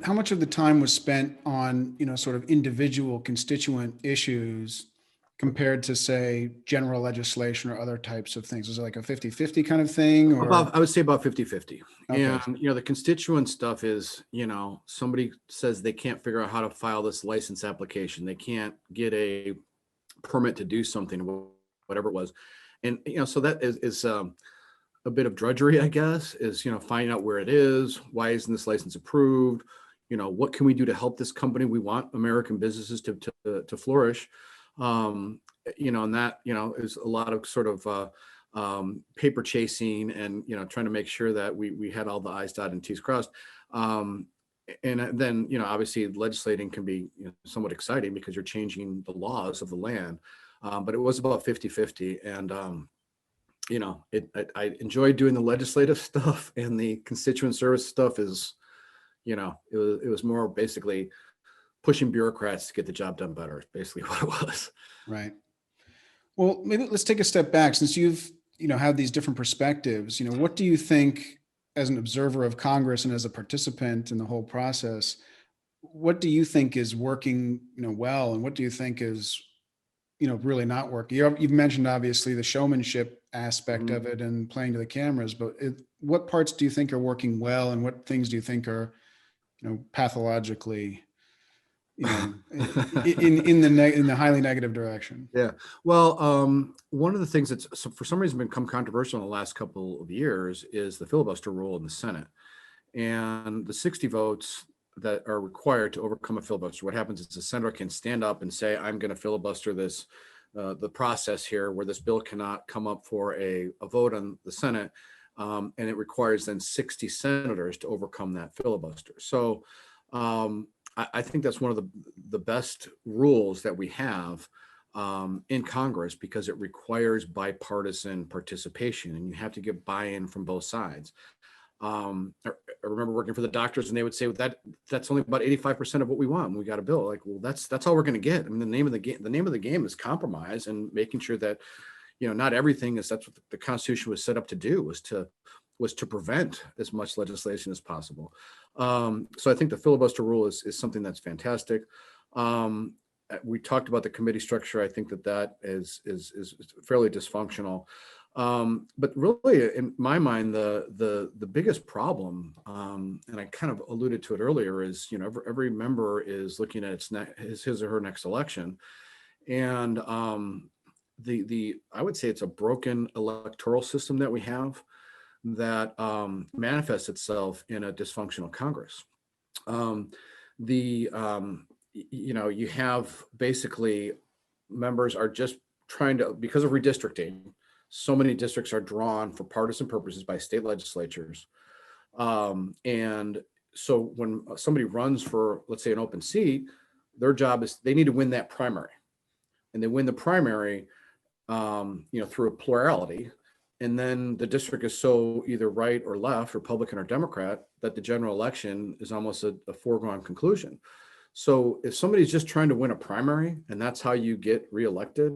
How much of the time was spent on, sort of individual constituent issues compared to, say, general legislation or other types of things? Was it like a 50-50 kind of thing, or? I would say about 50-50. Okay. And, the constituent stuff is, somebody says they can't figure out how to file this license application. They can't get a permit to do something, whatever it was. And, so that is a bit of drudgery, I guess, is, finding out where it is. Why isn't this license approved? What can we do to help this company? We want American businesses to flourish. And that, is a lot of sort of paper chasing and, trying to make sure that we had all the I's dotted and T's crossed. And then, obviously legislating can be somewhat exciting because you're changing the laws of the land. But it was about 50-50. And, I enjoyed doing the legislative stuff, and the constituent service stuff is, it was more basically pushing bureaucrats to get the job done better, is basically what it was. Right. Well, maybe let's take a step back, since you've, had these different perspectives. What do you think, as an observer of Congress and as a participant in the whole process, what do you think is working, well, and what do you think is, really not working? You've mentioned, obviously, the showmanship aspect of it and playing to the cameras, but what parts do you think are working well, and what things do you think are, pathologically, in the highly negative direction? Yeah. Well, one of the things that's for some reason become controversial in the last couple of years is the filibuster rule in the Senate, and the 60 votes that are required to overcome a filibuster. What happens is the senator can stand up and say, I'm going to filibuster this, the process here, where this bill cannot come up for a vote on the Senate. And it requires then 60 senators to overcome that filibuster. So I think that's one of the best rules that we have in Congress, because it requires bipartisan participation, and you have to get buy-in from both sides. I remember working for the doctors, and they would say, well, that's only about 85% of what we want. And we got a bill. Like, well, that's all we're going to get. I mean, the name of the game is compromise, and making sure that, not everything is. That's what the Constitution was set up to do, was to prevent as much legislation as possible. So I think the filibuster rule is something that's fantastic. We talked about the committee structure. I think that is fairly dysfunctional. But really, in my mind, the biggest problem, and I kind of alluded to it earlier, is every member is looking at his or her next election, and I would say it's a broken electoral system that we have that manifests itself in a dysfunctional Congress. You have basically members are just trying to, because of redistricting, so many districts are drawn for partisan purposes by state legislatures. And so when somebody runs for, let's say, an open seat, their job is they need to win that primary. And they win the primary, through a plurality. And then the district is so either right or left, Republican or Democrat, that the general election is almost a foregone conclusion. So if somebody's just trying to win a primary and that's how you get reelected,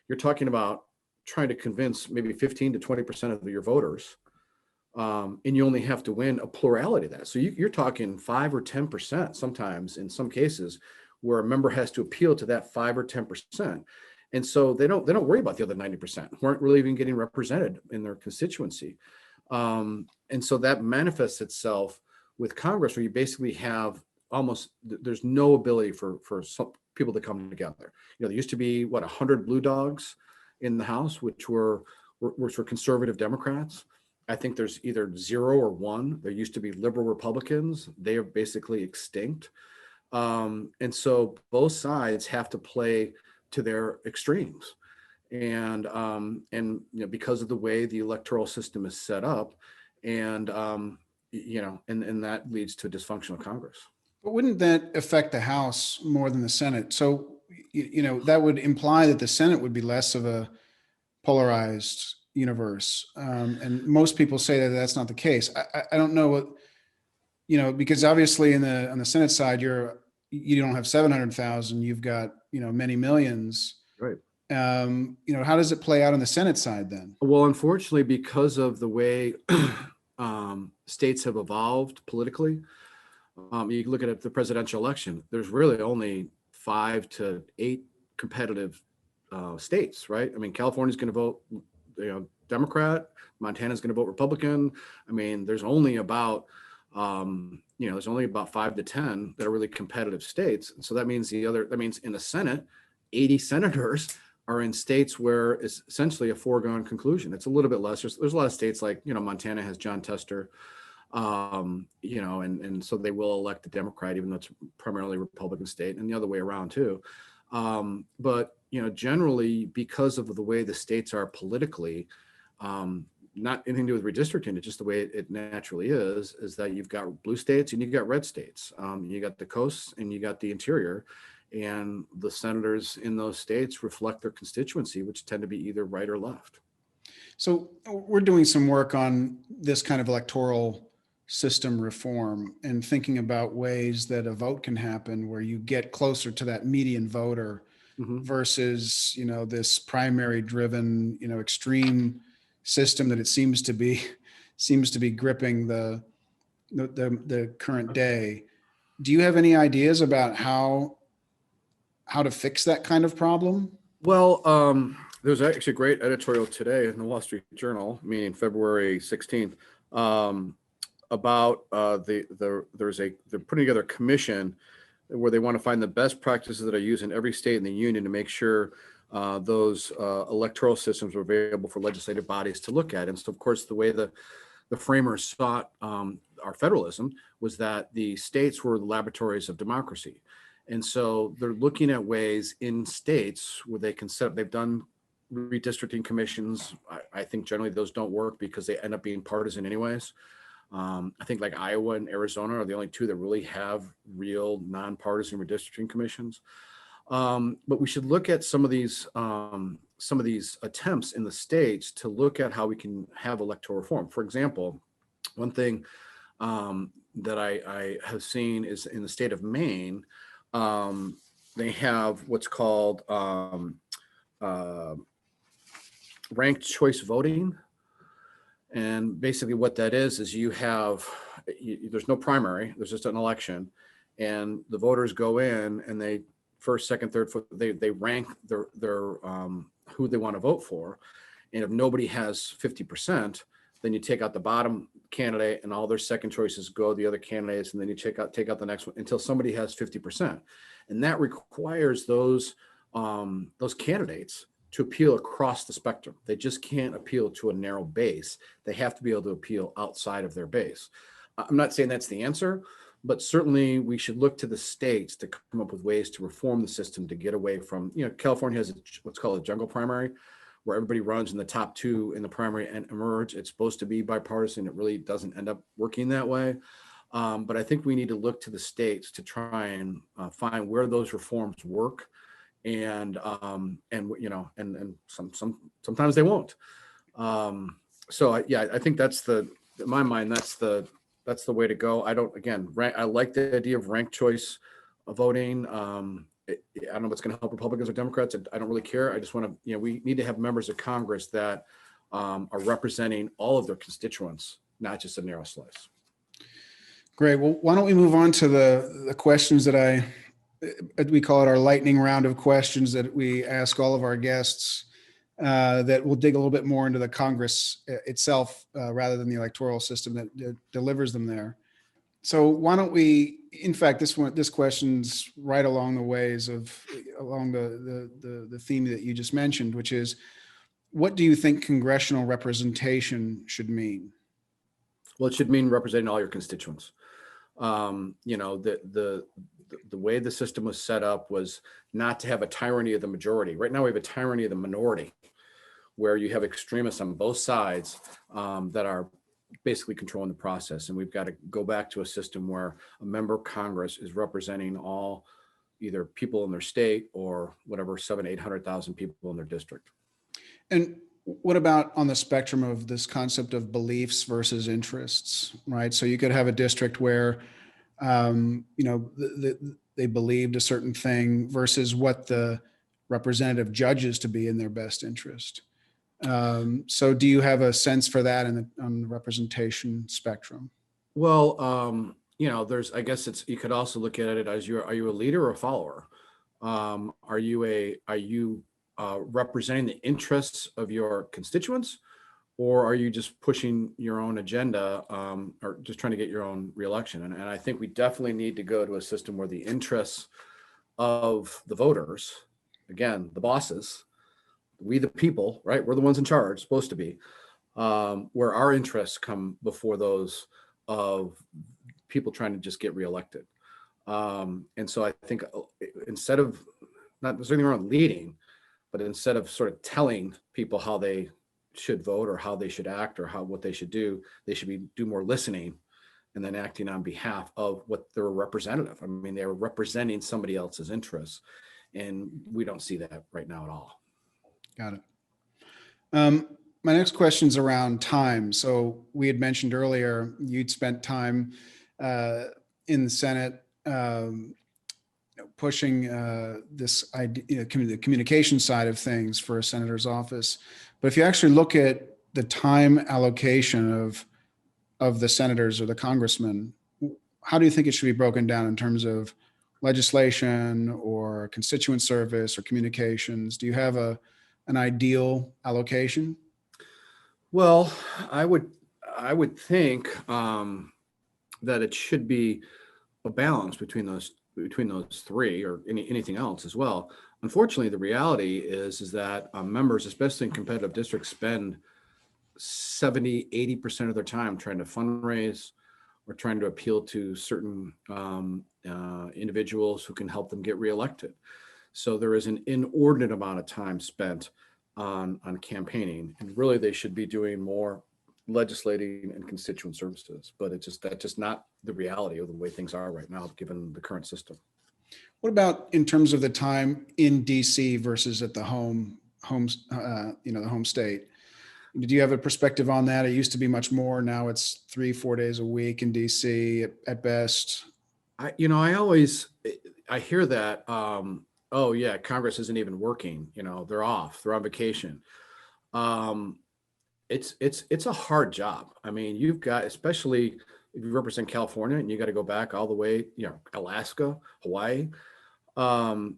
you're talking about trying to convince maybe 15 to 20% of your voters. And you only have to win a plurality of that. So you're talking 5 or 10% sometimes, in some cases, where a member has to appeal to that 5 or 10%. And so they don't worry about the other 90% who aren't really even getting represented in their constituency. And so that manifests itself with Congress, where you basically have there's no ability for some people to come together. There used to be 100 blue dogs in the House, which were conservative Democrats. I think there's either 0 or 1. There used to be liberal Republicans. They are basically extinct. And so both sides have to play to their extremes. And because of the way the electoral system is set up, and that leads to a dysfunctional Congress. But wouldn't that affect the House more than the Senate? So, that would imply that the Senate would be less of a polarized universe. And most people say that that's not the case. I don't know what, because obviously on the Senate side, you don't have 700,000, you've got, many millions. Right. How does it play out on the Senate side then? Well, unfortunately, because of the way states have evolved politically, you can look at the presidential election. There's really only 5 to 8 competitive states, right? I mean, California's going to vote, Democrat. Montana's going to vote Republican. I mean, there's only about, there's only about 5 to 10 that are really competitive states. And so that means in the Senate, 80 senators are in states where it's essentially a foregone conclusion. It's a little bit less. There's a lot of states like, Montana has John Tester, and so they will elect a Democrat, even though it's primarily Republican state, and the other way around too. But, generally, because of the way the states are politically, not anything to do with redistricting, it's just the way it naturally is that you've got blue states and you've got red states. You got the coasts and you got the interior, and the senators in those states reflect their constituency, which tend to be either right or left. So we're doing some work on this kind of electoral system reform and thinking about ways that a vote can happen where you get closer to that median voter versus, this primary driven, extreme system that it seems to be gripping the current day. Do you have any ideas about how to fix that kind of problem? Well, there's actually a great editorial today in the Wall Street Journal, meaning February 16th, about they're putting together a commission where they want to find the best practices that are used in every state in the union to make sure those electoral systems are available for legislative bodies to look at. And so, of course, the way the framers sought our federalism was that the states were the laboratories of democracy. And so they're looking at ways in states where they can they've done redistricting commissions. I think generally those don't work because they end up being partisan anyways. I think like Iowa and Arizona are the only 2 that really have real nonpartisan redistricting commissions. But we should look at some of these attempts in the states to look at how we can have electoral reform. For example, one thing that I have seen is in the state of Maine, they have what's called ranked choice voting. And basically what that is there's no primary, there's just an election, and the voters go in and they first, second, third, fourth, they rank their who they want to vote for. And if nobody has 50%, then you take out the bottom candidate and all their second choices go the other candidates, and then you take out the next one until somebody has 50%. And that requires those candidates to appeal across the spectrum. They just can't appeal to a narrow base. They have to be able to appeal outside of their base. I'm not saying that's the answer, but certainly we should look to the states to come up with ways to reform the system to get away from, California has what's called a jungle primary, where everybody runs in the top 2 in the primary and emerge. It's supposed to be bipartisan. It really doesn't end up working that way. But I think we need to look to the states to try and find where those reforms work. And sometimes they won't. I think in my mind, that's the way to go. I like the idea of ranked choice voting. I don't know what's going to help Republicans or Democrats. I don't really care. I just want to, we need to have members of Congress that are representing all of their constituents, not just a narrow slice. Great. Well, why don't we move on to the questions that we call it our lightning round of questions that we ask all of our guests that will dig a little bit more into the Congress itself rather than the electoral system that delivers them there. So why don't we, in fact, this question's right along the theme that you just mentioned, which is, what do you think congressional representation should mean? Well, it should mean representing all your constituents. The way the system was set up was not to have a tyranny of the majority. Right now we have a tyranny of the minority, where you have extremists on both sides that are basically controlling the process. And we've got to go back to a system where a member of Congress is representing all, either people in their state or whatever, 700,000-800,000 people in their district. And what about on the spectrum of this concept of beliefs versus interests, right? So you could have a district where, they believed a certain thing versus what the representative judges to be in their best interest. So do you have a sense for that on the representation spectrum? Well, I guess you could also look at it as are you a leader or a follower? Are you representing the interests of your constituents, or are you just pushing your own agenda, or just trying to get your own reelection? And I think we definitely need to go to a system where the interests of the voters, again, the bosses, we the people, right? We're the ones in charge, supposed to be, where our interests come before those of people trying to just get reelected. And so I think instead of, not there's anything wrong with leading, but instead of sort of telling people how they should vote or how they should act or what they should do, they should do more listening and then acting on behalf of what their representative. I mean, they're representing somebody else's interests, and we don't see that right now at all. Got it. My next question is around time. So we had mentioned earlier you'd spent time in the Senate pushing this idea, the communication side of things for a senator's office. But if you actually look at the time allocation of the senators or the congressmen, how do you think it should be broken down in terms of legislation or constituent service or communications? Do you have an ideal allocation? Well, I would think that it should be a balance between those three, or anything else as well. Unfortunately, the reality is that members, especially in competitive districts, spend 70-80% of their time trying to fundraise or trying to appeal to certain individuals who can help them get reelected. So there is an inordinate amount of time spent on campaigning, and really they should be doing more legislating and constituent services. But that's just not the reality of the way things are right now, given the current system. What about in terms of the time in DC versus at the home state? Did you have a perspective on that? It used to be much more. Now it's 3-4 days a week in DC at best. I hear that. Oh yeah, Congress isn't even working. They're off. They're on vacation. It's a hard job. I mean, you've got, especially if you represent California, and you got to go back all the way, Alaska, Hawaii. And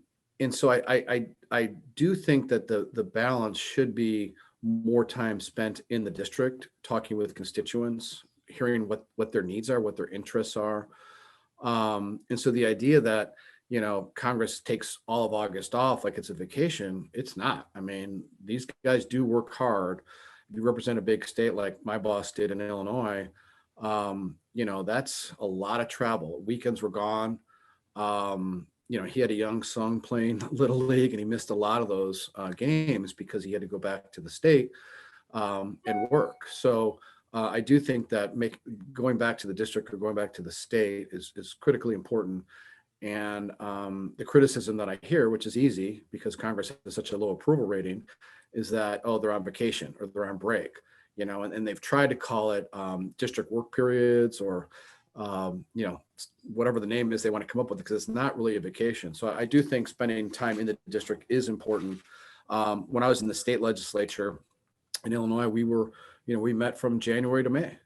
so I do think that the balance should be more time spent in the district, talking with constituents, hearing what their needs are, what their interests are. And so the idea that, Congress takes all of August off like it's a vacation, it's not. I mean, these guys do work hard. If you represent a big state like my boss did in Illinois, that's a lot of travel. Weekends were gone. He had a young son playing Little League, and he missed a lot of those games because he had to go back to the state and work. So I do think that going back to the district or going back to the state is critically important. And the criticism that I hear, which is easy because Congress has such a low approval rating, is that, oh, they're on vacation or they're on break, and they've tried to call it district work periods or, whatever the name is they want to come up with, because it's not really a vacation. So I do think spending time in the district is important. When I was in the state legislature in Illinois, we met from January to May,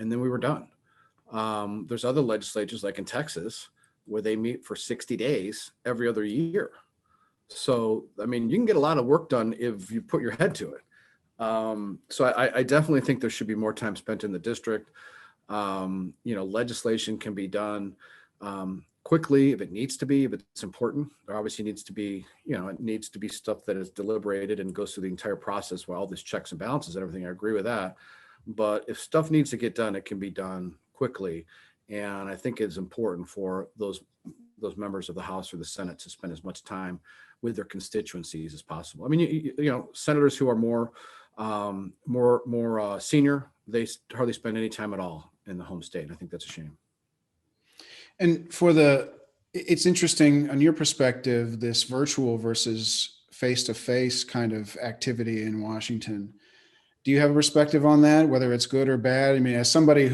and then we were done. There's other legislatures like in Texas where they meet for 60 days every other year. So, I mean, you can get a lot of work done if you put your head to it. So I definitely think there should be more time spent in the district. Legislation can be done quickly if it needs to be, if it's important. There obviously needs to be, it needs to be stuff that is deliberated and goes through the entire process with all these checks and balances and everything. I agree with that. But if stuff needs to get done, it can be done quickly. And I think it's important for those members of the House or the Senate to spend as much time with their constituencies as possible. I mean, senators who are more senior, they hardly spend any time at all in the home state. And I think that's a shame. And it's interesting on your perspective, this virtual versus face-to-face kind of activity in Washington. Do you have a perspective on that, whether it's good or bad? I mean, as somebody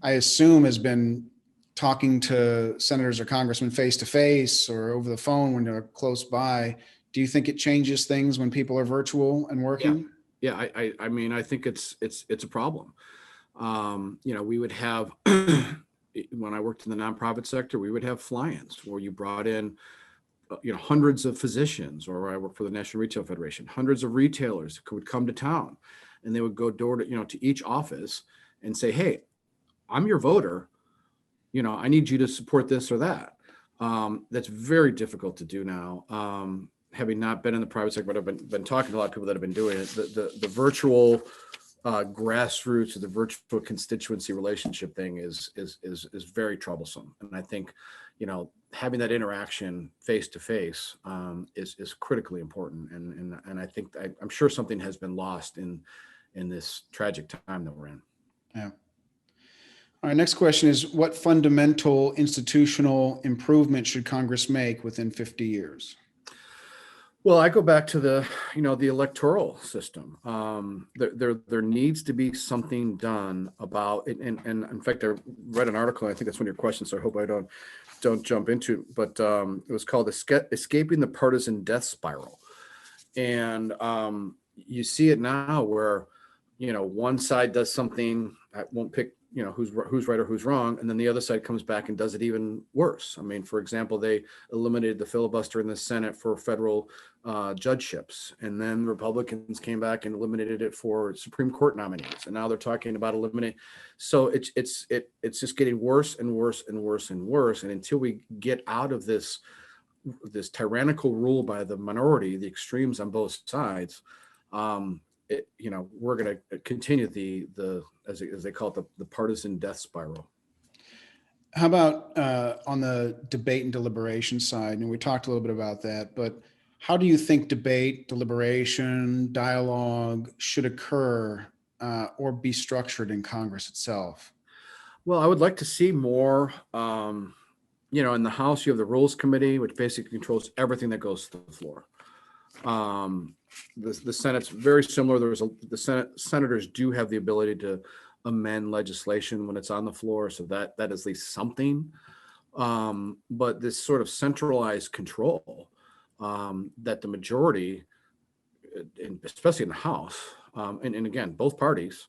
I assume has been talking to senators or congressmen face-to-face or over the phone when they're close by, Do you think it changes things when people are virtual and Yeah. working? Yeah. I mean, I think it's a problem. We would have, when I worked in the nonprofit sector, we would have fly-ins where you brought in, hundreds of physicians, or I work for the National Retail Federation, hundreds of retailers would come to town, and they would go door to, to each office and say, hey, I'm your voter. I need you to support this or that. That's very difficult to do now. Having not been in the private sector, but I've been talking to a lot of people that have been doing it. The virtual grassroots or the virtual constituency relationship thing is very troublesome. And I think, having that interaction face to face is critically important. And I think I'm sure something has been lost in this tragic time that we're in. Yeah. All right, next question is, what fundamental institutional improvement should Congress make within 50 years? Well, I go back to the electoral system. There needs to be something done about it. And in fact, I read an article, I think that's one of your questions, so I hope I don't jump into it, but it was called Escaping the Partisan Death Spiral. And you see it now where, one side does something, I won't pick, who's right or who's wrong, and then the other side comes back and does it even worse. I mean, for example, they eliminated the filibuster in the Senate for federal judgeships, and then Republicans came back and eliminated it for Supreme Court nominees, and now they're talking about eliminating. So it's just getting worse and worse and worse and worse, and until we get out of this tyrannical rule by the minority, the extremes on both sides, we're going to continue the as they call it, the partisan death spiral. How about on the debate and deliberation side? And we talked a little bit about that, but how do you think debate, deliberation, dialogue should occur or be structured in Congress itself? Well, I would like to see more. In the House, you have the Rules Committee, which basically controls everything that goes to the floor. The Senate's very similar. The senators do have the ability to amend legislation when it's on the floor, so that is at least something. But this sort of centralized control that the majority, especially in the House, and again, both parties,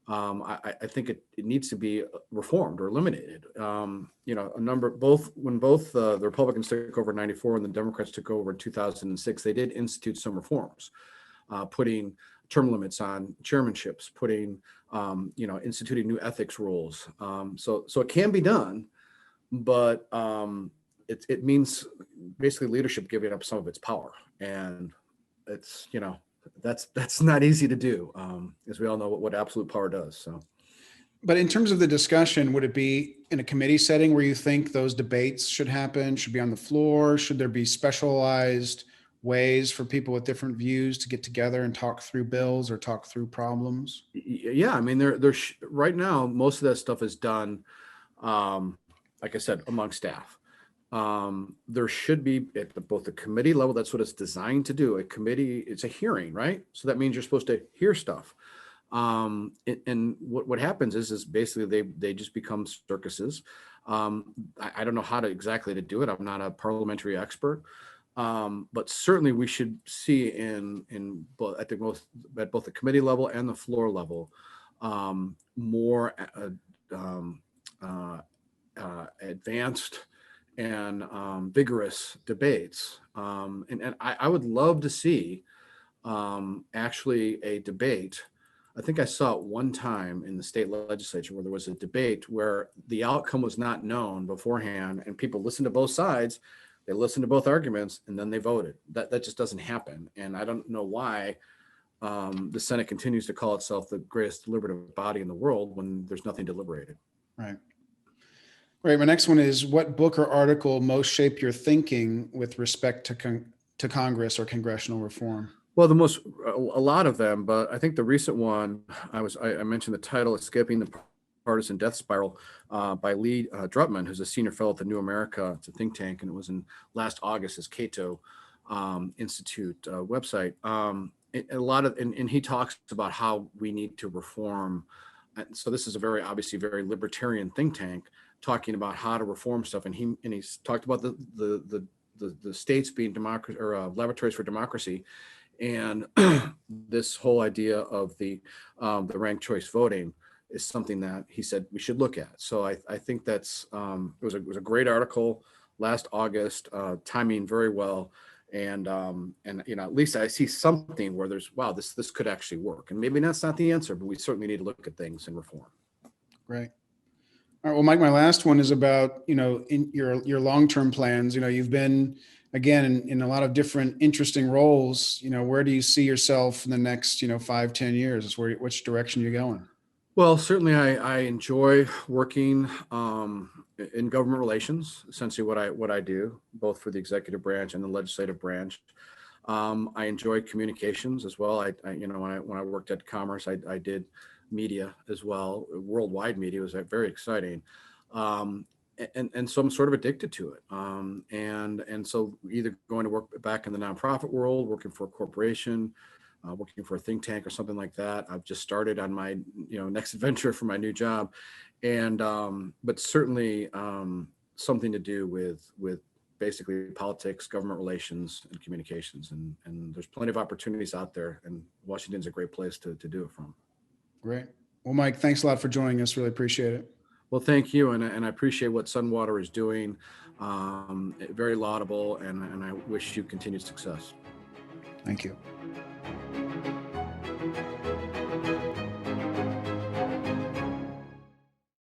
I think it needs to be reformed or eliminated. When both the Republicans took over in '94 and the Democrats took over in 2006, they did institute some reforms, putting term limits on chairmanships, instituting new ethics rules. So it can be done, but it means basically leadership giving up some of its power, and it's that's not easy to do, as we all know what absolute power does. So, but in terms of the discussion, would it be in a committee setting where you think those debates should happen? Should be on the floor? Should there be specialized ways for people with different views to get together and talk through bills or talk through problems? Yeah, I mean, there's right now most of that stuff is done, like I said, among staff. There should be at both the committee level. That's what it's designed to do. A committee, it's a hearing, right? So that means you're supposed to hear stuff. And what happens is basically they just become circuses. I don't know how to exactly to do it. I'm not a parliamentary expert. But certainly we should see in both at both the committee level and the floor level, more advanced and vigorous debates. And I would love to see actually a debate. I think I saw it one time in the state legislature where there was a debate where the outcome was not known beforehand and people listened to both sides. They listened to both arguments and then they voted. That just doesn't happen. And I don't know why the Senate continues to call itself the greatest deliberative body in the world when there's nothing deliberated. Right. Right. My next one is, what book or article most shaped your thinking with respect to Congress or congressional reform? Well, a lot of them, but I think the recent one, I mentioned the title, Escaping the Partisan Death Spiral, by Lee Drutman, who's a senior fellow at the New America. It's a think tank, and it was in last August, his Cato Institute website. And he talks about how we need to reform. And so this is obviously very libertarian think tank talking about how to reform stuff. And he's talked about the the states being democracy or laboratories for democracy, and this whole idea of the ranked choice voting is something that he said we should look at. So I think that's it was a great article last August, timing very well. And at least I see something where there's, wow, this could actually work. And maybe that's not the answer, but we certainly need to look at things and reform. Right. All right. Well, Mike, my last one is about, in your long-term plans. You've been, again, in a lot of different interesting roles. Where do you see yourself in the next, 5, 10 years? Which direction you're going? Well, certainly I enjoy working in government relations, essentially what I do, both for the executive branch and the legislative branch. I enjoy communications as well. When I worked at Commerce, I did media as well. Worldwide media was very exciting. And so I'm sort of addicted to it. And so either going to work back in the nonprofit world, working for a corporation, working for a think tank or something like that. I've just started on my next adventure for my new job, and but certainly something to do with basically politics, government relations, and communications. And there's plenty of opportunities out there, and Washington's a great place to do it from. Great. Well, Mike, thanks a lot for joining us. Really appreciate it. Well, thank you, and I appreciate what SunWater is doing. Very laudable, and I wish you continued success. Thank you.